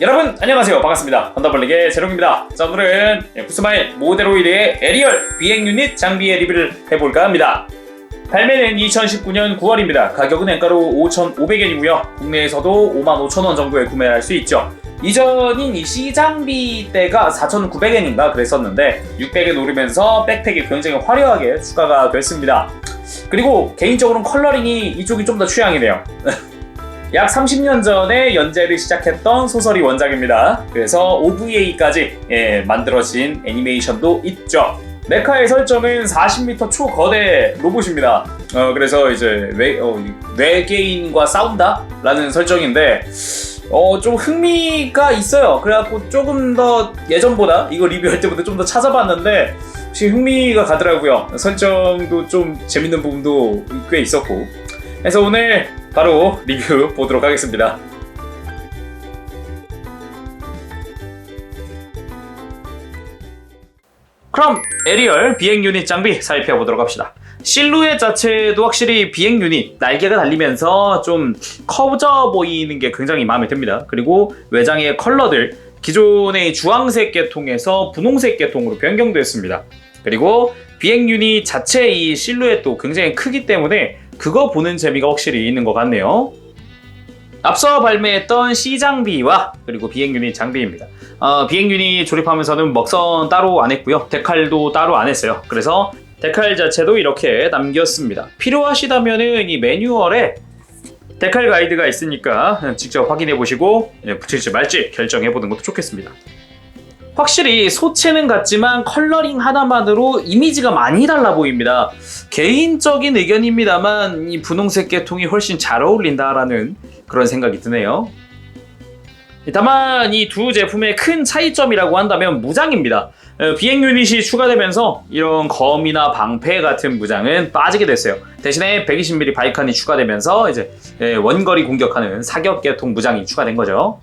여러분 안녕하세요, 반갑습니다. 헌터블릭의 제롱입니다. 자, 오늘은 쿠스마일 모델오일의 에리얼 비행 유닛 장비의 리뷰를 해볼까 합니다. 발매는 2019년 9월입니다. 가격은 엔가로 5,500엔이고요 국내에서도 55,000원 정도에 구매할 수 있죠. 이전인 이 C장비 때가 4,900엔인가 그랬었는데 600엔 오르면서 백팩이 굉장히 화려하게 추가가 됐습니다. 그리고 개인적으로는 컬러링이 이쪽이 좀 더 취향이네요. 약 30년 전에 연재를 시작했던 소설이 원작입니다. 그래서 OVA까지 만들어진 애니메이션도 있죠. 메카의 설정은 40m 초거대 로봇입니다. 그래서 이제 외계인과 싸운다? 라는 설정인데 좀 흥미가 있어요. 그래갖고 조금 더 예전보다 이거 리뷰할 때보다 좀 더 찾아봤는데 혹시 흥미가 가더라고요. 설정도 좀 재밌는 부분도 꽤 있었고. 그래서 오늘 바로 리뷰 보도록 하겠습니다. 그럼 에리얼 비행 유닛 장비 살펴보도록 합시다. 실루엣 자체도 확실히 비행 유닛 날개가 달리면서 좀 커져 보이는 게 굉장히 마음에 듭니다. 그리고 외장의 컬러들 기존의 주황색 계통에서 분홍색 계통으로 변경됐습니다. 그리고 비행 유닛 자체 이 실루엣도 굉장히 크기 때문에 그거 보는 재미가 확실히 있는 것 같네요. 앞서 발매했던 C장비와 그리고 비행 유닛 장비입니다. 비행 유닛 조립하면서는 먹선 따로 안 했고요. 데칼도 따로 안 했어요. 그래서 데칼 자체도 이렇게 남겼습니다. 필요하시다면은 이 매뉴얼에 데칼 가이드가 있으니까 직접 확인해 보시고 붙일지 말지 결정해 보는 것도 좋겠습니다. 확실히 소체는 같지만 컬러링 하나만으로 이미지가 많이 달라 보입니다. 개인적인 의견입니다만 이 분홍색 계통이 훨씬 잘 어울린다라는 그런 생각이 드네요. 다만 이 두 제품의 큰 차이점이라고 한다면 무장입니다. 비행 유닛이 추가되면서 이런 검이나 방패 같은 무장은 빠지게 됐어요. 대신에 120mm 바이칸이 추가되면서 이제 원거리 공격하는 사격 계통 무장이 추가된 거죠.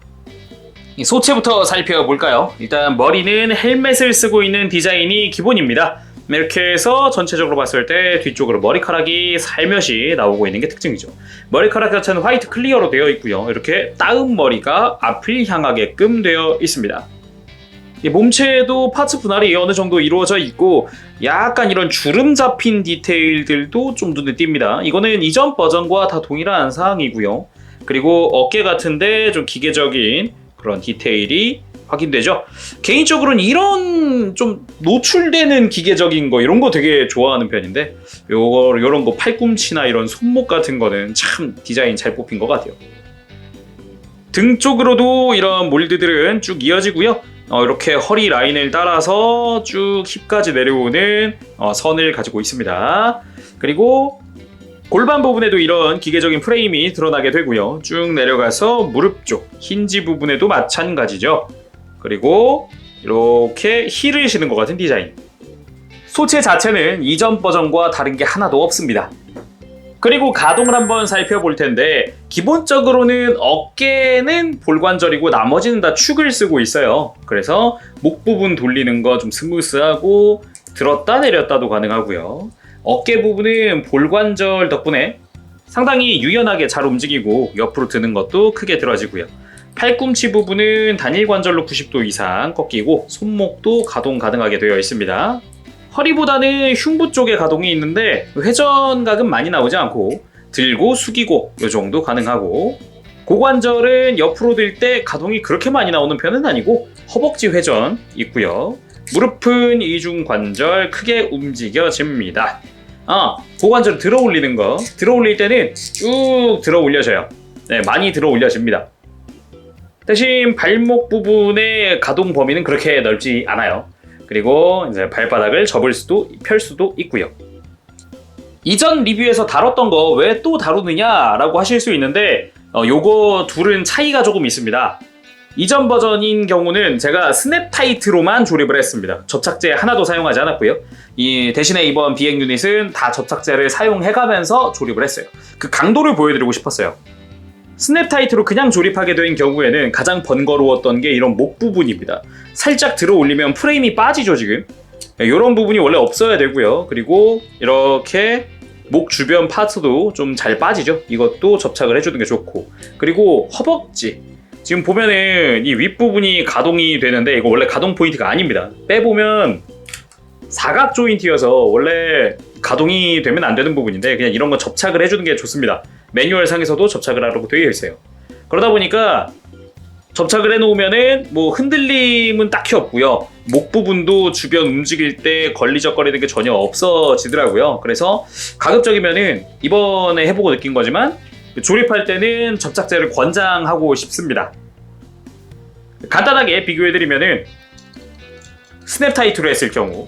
소체부터 살펴볼까요? 일단 머리는 헬멧을 쓰고 있는 디자인이 기본입니다. 이렇게 해서 전체적으로 봤을 때 뒤쪽으로 머리카락이 살며시 나오고 있는 게 특징이죠. 머리카락 자체는 화이트 클리어로 되어 있고요. 이렇게 따은 머리가 앞을 향하게끔 되어 있습니다. 몸체에도 파츠 분할이 어느 정도 이루어져 있고 약간 이런 주름 잡힌 디테일들도 좀 눈에 띕니다. 이거는 이전 버전과 다 동일한 사항이고요. 그리고 어깨 같은데 좀 기계적인 그런 디테일이 확인되죠. 개인적으로는 이런 좀 노출되는 기계적인 거 이런 거 되게 좋아하는 편인데 요런 거 팔꿈치나 이런 손목 같은 거는 참 디자인 잘 뽑힌 것 같아요. 등 쪽으로도 이런 몰드들은 쭉 이어지고요. 이렇게 허리 라인을 따라서 쭉 힙까지 내려오는 선을 가지고 있습니다. 그리고 골반 부분에도 이런 기계적인 프레임이 드러나게 되고요. 쭉 내려가서 무릎 쪽 힌지 부분에도 마찬가지죠. 그리고 이렇게 힐을 신은 것 같은 디자인. 소체 자체는 이전 버전과 다른 게 하나도 없습니다. 그리고 가동을 한번 살펴볼 텐데 기본적으로는 어깨는 볼관절이고 나머지는 다 축을 쓰고 있어요. 그래서 목 부분 돌리는 거 좀 스무스하고 들었다 내렸다도 가능하고요. 어깨 부분은 볼관절 덕분에 상당히 유연하게 잘 움직이고 옆으로 드는 것도 크게 들어지고요. 팔꿈치 부분은 단일 관절로 90도 이상 꺾이고 손목도 가동 가능하게 되어 있습니다. 허리보다는 흉부 쪽에 가동이 있는데 회전각은 많이 나오지 않고 들고 숙이고 이 정도 가능하고 고관절은 옆으로 들 때 가동이 그렇게 많이 나오는 편은 아니고 허벅지 회전 있고요. 무릎은 이중 관절 크게 움직여집니다. 고관절 들어 올리는 거 들어 올릴 때는 쭉 들어 올려져요. 많이 들어 올려집니다. 대신 발목 부분의 가동 범위는 그렇게 넓지 않아요. 그리고 이제 발바닥을 접을 수도 펼 수도 있고요. 이전 리뷰에서 다뤘던 거 왜 또 다루느냐라고 하실 수 있는데 요거 둘은 차이가 조금 있습니다. 이전 버전인 경우는 제가 스냅 타이트로만 조립을 했습니다. 접착제 하나도 사용하지 않았고요. 대신에 이번 비행 유닛은 다 접착제를 사용해가면서 조립을 했어요. 그 강도를 보여드리고 싶었어요. 스냅 타이트로 그냥 조립하게 된 경우에는 가장 번거로웠던 게 이런 목 부분입니다. 살짝 들어 올리면 프레임이 빠지죠 지금. 이런 부분이 원래 없어야 되고요. 그리고 이렇게 목 주변 파트도 좀 잘 빠지죠. 이것도 접착을 해주는 게 좋고, 그리고 허벅지 지금 보면은 이 윗부분이 가동이 되는데 이거 원래 가동 포인트가 아닙니다. 빼보면 사각 조인트여서 원래 가동이 되면 안 되는 부분인데 그냥 이런 거 접착을 해주는 게 좋습니다. 매뉴얼 상에서도 접착을 하라고 되어 있어요. 그러다 보니까 접착을 해놓으면은 뭐 흔들림은 딱히 없고요. 목 부분도 주변 움직일 때 걸리적거리는 게 전혀 없어지더라고요. 그래서 가급적이면은 이번에 해보고 느낀 거지만 조립할 때는 접착제를 권장하고 싶습니다. 간단하게 비교해드리면은 스냅 타이트로 했을 경우,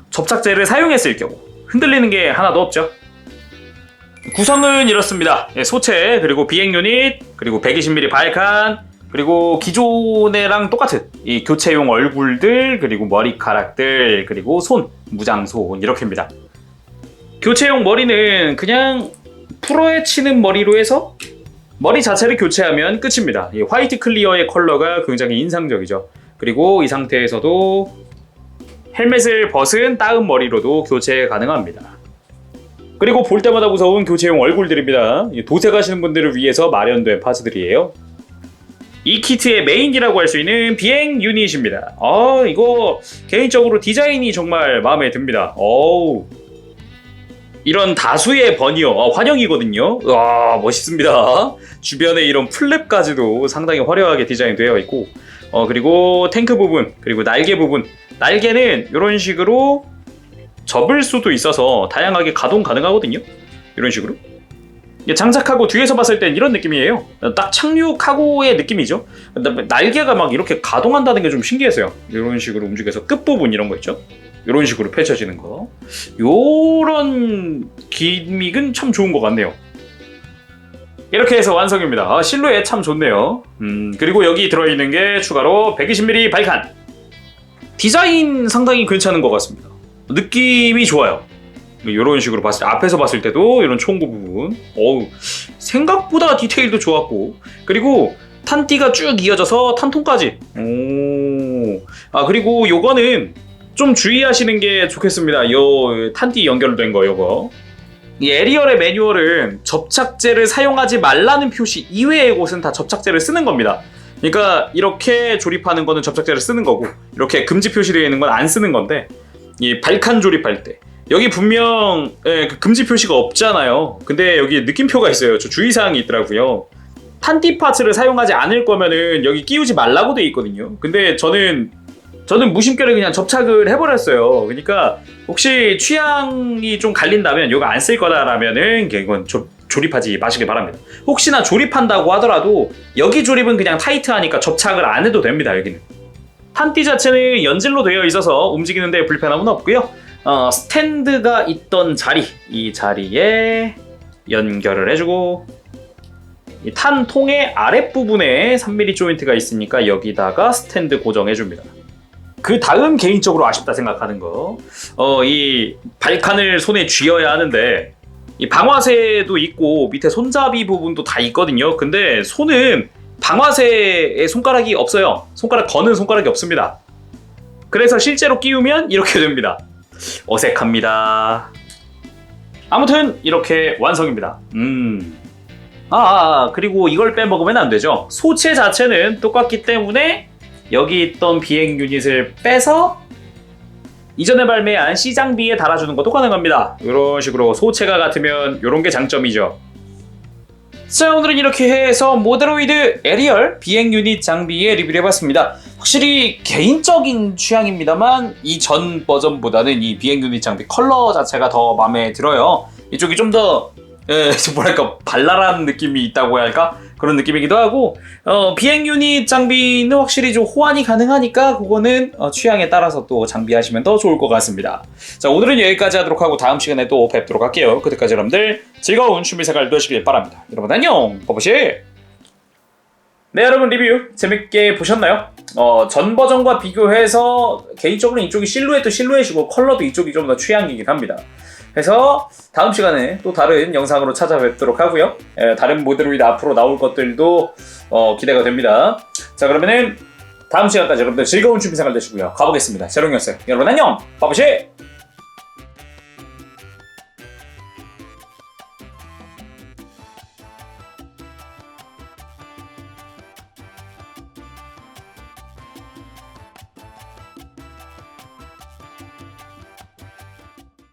접착제를 사용했을 경우 흔들리는 게 하나도 없죠. 구성은 이렇습니다. 소체, 그리고 비행 유닛, 그리고 120mm 발칸, 그리고 기존에랑 똑같은 이 교체용 얼굴들, 그리고 머리카락들, 그리고 손, 무장손 이렇게입니다. 교체용 머리는 그냥 풀어에 치는 머리로 해서 머리 자체를 교체하면 끝입니다. 이 화이트 클리어의 컬러가 굉장히 인상적이죠. 그리고 이 상태에서도 헬멧을 벗은 따은 머리로도 교체 가능합니다. 그리고 볼 때마다 무서운 교체용 얼굴들입니다. 도색 하시는 분들을 위해서 마련된 파츠들이에요. 이 키트의 메인이라고 할 수 있는 비행 유닛입니다. 이거 개인적으로 디자인이 정말 마음에 듭니다. 이런 다수의 버니어 환영이거든요. 와, 멋있습니다. 주변에 이런 플랩까지도 상당히 화려하게 디자인되어 있고, 그리고 탱크 부분, 그리고 날개 부분, 날개는 이런 식으로 접을 수도 있어서 다양하게 가동 가능하거든요. 이런 식으로 장착하고 뒤에서 봤을 땐 이런 느낌이에요. 딱 착륙하고의 느낌이죠. 날개가 막 이렇게 가동한다는 게 좀 신기했어요. 이런 식으로 움직여서 끝부분 이런 거 있죠. 이런 식으로 펼쳐지는 거, 요런 기믹은 참 좋은 것 같네요. 이렇게 해서 완성입니다. 실루엣 참 좋네요. 그리고 여기 들어있는 게 추가로 120mm 발칸. 디자인 상당히 괜찮은 것 같습니다. 느낌이 좋아요. 이런 식으로 봤을 때, 앞에서 봤을 때도 이런 총구 부분, 생각보다 디테일도 좋았고, 그리고 탄띠가 쭉 이어져서 탄통까지. 그리고 요거는 좀 주의하시는 게 좋겠습니다. 요 탄띠 연결된 거 요거. 이 에리얼의 매뉴얼은 접착제를 사용하지 말라는 표시 이외의 곳은 다 접착제를 쓰는 겁니다. 그러니까 이렇게 조립하는 거는 접착제를 쓰는 거고, 이렇게 금지 표시되어 있는 건 안 쓰는 건데, 이 발칸 조립할 때 여기 분명 그 금지 표시가 없잖아요. 근데 여기 느낌표가 있어요. 저 주의사항이 있더라고요. 탄띠 파츠를 사용하지 않을 거면은 여기 끼우지 말라고 돼 있거든요. 근데 저는 무심결에 그냥 접착을 해버렸어요. 그러니까 혹시 취향이 좀 갈린다면 이거 안 쓸 거다라면은 이건 조립하지 마시길 바랍니다. 혹시나 조립한다고 하더라도 여기 조립은 그냥 타이트하니까 접착을 안 해도 됩니다. 여기는 탄띠 자체는 연질로 되어 있어서 움직이는데 불편함은 없고요. 스탠드가 있던 자리, 이 자리에 연결을 해주고, 이 탄통의 아랫부분에 3mm 조인트가 있으니까 여기다가 스탠드 고정해줍니다. 그 다음 개인적으로 아쉽다 생각하는 거, 이 발칸을 손에 쥐어야 하는데 이 방화쇠도 있고 밑에 손잡이 부분도 다 있거든요. 근데 손은 방화쇠에 손가락이 없어요. 손가락 거는 손가락이 없습니다. 그래서 실제로 끼우면 이렇게 됩니다. 어색합니다. 아무튼 이렇게 완성입니다. 그리고 이걸 빼먹으면 안 되죠. 소체 자체는 똑같기 때문에 여기 있던 비행 유닛을 빼서 이전에 발매한 C 장비에 달아주는 것도 가능합니다. 이런 식으로 소체가 같으면 이런 게 장점이죠. 자, 오늘은 이렇게 해서 모데로이드 에리얼 비행 유닛 장비에 리뷰를 해봤습니다. 확실히 개인적인 취향입니다만 이 전 버전보다는 이 비행 유닛 장비 컬러 자체가 더 마음에 들어요. 이쪽이 좀 더 뭐랄까 발랄한 느낌이 있다고 해야 할까? 그런 느낌이기도 하고, 비행 유닛 장비는 확실히 좀 호환이 가능하니까 그거는 취향에 따라서 또 장비하시면 더 좋을 것 같습니다. 자, 오늘은 여기까지 하도록 하고 다음 시간에 또 뵙도록 할게요. 그때까지 여러분들 즐거운 취미생활 되시길 바랍니다. 여러분 안녕, 버버시. 네, 여러분 리뷰 재밌게 보셨나요? 전 버전과 비교해서 개인적으로 이쪽이 실루엣도 실루엣이고 컬러도 이쪽이 좀 더 취향이긴 합니다. 그래서 다음 시간에 또 다른 영상으로 찾아뵙도록 하고요. 다른 모델로이드 앞으로 나올 것들도 기대가 됩니다. 자, 그러면은 다음 시간까지 여러분들 즐거운 취미생활 되시고요. 가보겠습니다. 재롱이었어요. 여러분 안녕! 바보시!